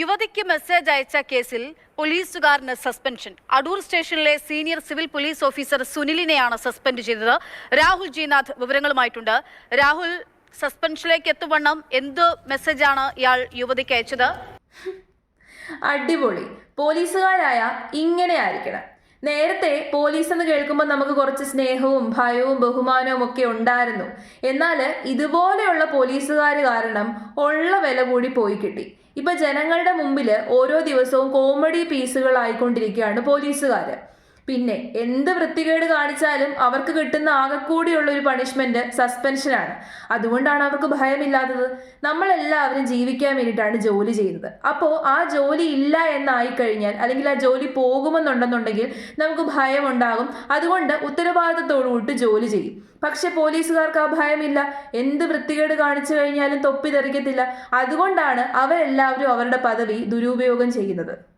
യുവതിക്ക് മെസ്സേജ് അയച്ച കേസിൽ പോലീസുകാരന് സസ്പെൻഷൻ. അടൂർ സ്റ്റേഷനിലെ സീനിയർ സിവിൽ പോലീസ് ഓഫീസർ സുനിലിനെയാണ് സസ്പെൻഡ് ചെയ്തത്. രാഹുൽ ജിനാഥ് വിവരങ്ങളുമായിട്ടുണ്ട്. രാഹുൽ, സസ്പെൻഷനിലേക്ക് എത്തുവണ്ണം എന്ത് മെസ്സേജാണ് ഇയാൾ യുവതിക്ക് അയച്ചത്? അടിപൊളി. പോലീസുകാരായ ഇങ്ങനെ ആയിരിക്കണം. നേരത്തെ പോലീസ് എന്ന് കേൾക്കുമ്പോൾ നമുക്ക് കുറച്ച് സ്നേഹവും ഭയവും ബഹുമാനവും ഒക്കെ ഉണ്ടായിരുന്നു. എന്നാൽ ഇതുപോലെയുള്ള പോലീസുകാർ കാരണം ഉള്ള വില കൂടി പോയി കിട്ടി. ഇപ്പൊ ജനങ്ങളുടെ മുമ്പിൽ ഓരോ ദിവസവും കോമഡി പീസുകളായിക്കൊണ്ടിരിക്കുകയാണ് പോലീസുകാർ. പിന്നെ എന്ത് വൃത്തികേട് കാണിച്ചാലും അവർക്ക് കിട്ടുന്ന ആകെക്കൂടിയുള്ള ഒരു പണിഷ്മെന്റ് സസ്പെൻഷനാണ്. അതുകൊണ്ടാണ് അവർക്ക് ഭയമില്ലാത്തത്. നമ്മളെല്ലാവരും ജീവിക്കാൻ വേണ്ടിയിട്ടാണ് ജോലി ചെയ്യുന്നത്. അപ്പോൾ ആ ജോലി ഇല്ല എന്നായിക്കഴിഞ്ഞാൽ, അല്ലെങ്കിൽ ആ ജോലി പോകുമെന്നുണ്ടെന്നുണ്ടെങ്കിൽ നമുക്ക് ഭയം ഉണ്ടാകും. അതുകൊണ്ട് ഉത്തരവാദിത്തത്തോടു കൂടി ജോലി ചെയ്യും. പക്ഷെ പോലീസുകാർക്ക് ആ ഭയമില്ല. എന്ത് വൃത്തികേട് കാണിച്ചു കഴിഞ്ഞാലും തൊപ്പി തെറിക്കത്തില്ല. അതുകൊണ്ടാണ് അവരെല്ലാവരും അവരുടെ പദവി ദുരുപയോഗം ചെയ്യുന്നത്.